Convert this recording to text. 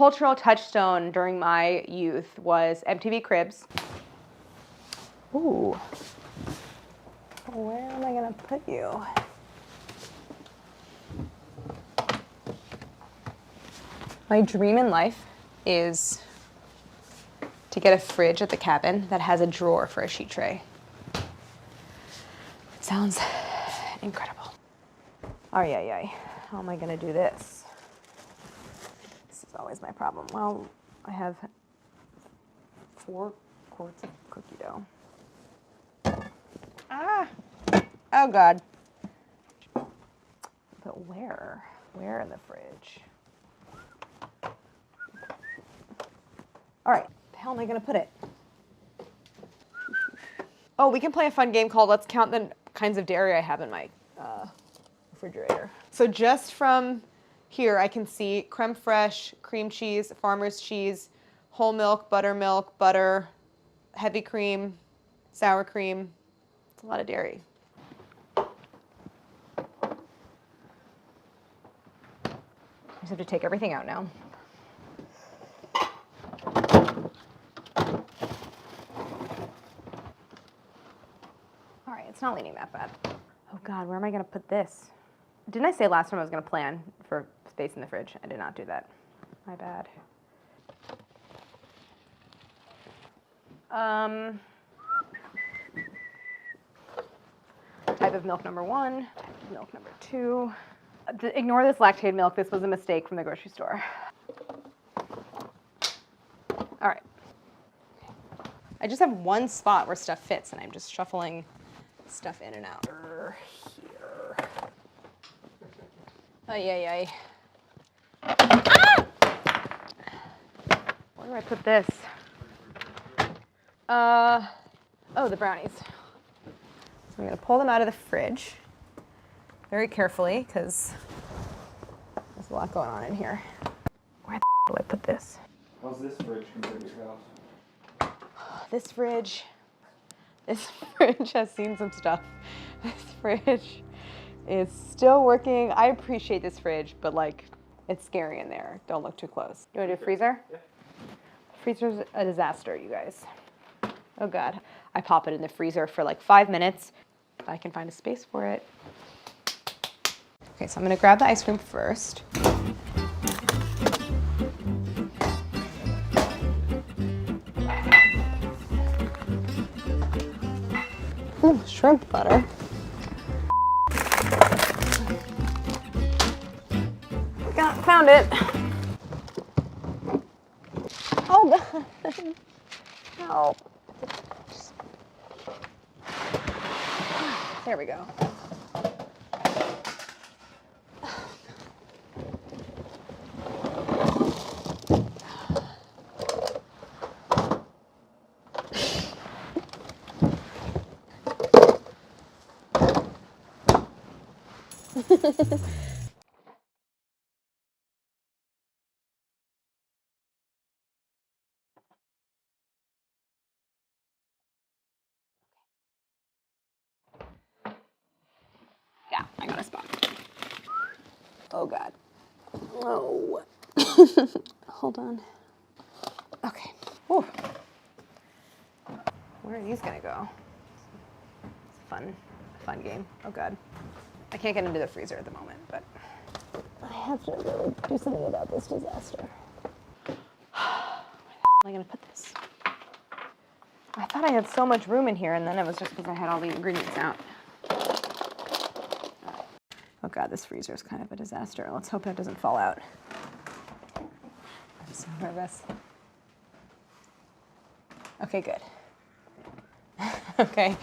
cultural touchstone during my youth was MTV Cribs. Ooh. Where am I gonna put you? My dream in life is to get a fridge at the cabin that has a drawer for a sheet tray. It sounds incredible. Ay, ay, ay. How am I gonna do this? This is always my problem. Well, I have 4 quarts of cookie dough. Ah! Oh God. But where? Where in the fridge? All right, the hell am I gonna put it? Oh, we can play a fun game called Let's Count the Kinds of Dairy I Have in my refrigerator. So just from here, I can see creme fraiche, cream cheese, farmer's cheese, whole milk, buttermilk, butter, heavy cream, sour cream. It's a lot of dairy. I just have to take everything out now. All right, it's not leaning that bad. Oh God, where am I gonna put this? Didn't I say last time I was gonna plan for space in the fridge? I did not do that. My bad. Type of milk number 1, type of milk number 2. Ignore this lactated milk. This was a mistake from the grocery store. All right. I just have one spot where stuff fits, and I'm just shuffling stuff in and out. Here. Ay, ay, ay. Ah! Where do I put this? Oh, the brownies. So I'm gonna pull them out of the fridge very carefully because there's a lot going on in here. Where the do I put this? How's this fridge compared to your house? This fridge has seen some stuff. This fridge is still working. I appreciate this fridge, but like, it's scary in there. Don't look too close. You wanna do a freezer? Yeah. Freezer's a disaster, you guys. Oh God. I pop it in the freezer for like 5 minutes if I can find a space for it. Okay, so I'm gonna grab the ice cream first. Ooh, shrimp butter. Found it. Oh God. Help. There we go. Yeah, I got a spot. Oh God. Oh. Hold on. Okay. Whew. Where are these gonna go? It's a fun game. Oh God. I can't get into the freezer at the moment, but I have to really do something about this disaster. Where the hell am I gonna put this? I thought I had so much room in here, and then it was just because I had all the ingredients out. Oh God, this freezer is kind of a disaster. Let's hope that doesn't fall out. I'm so nervous. Okay, good. Okay.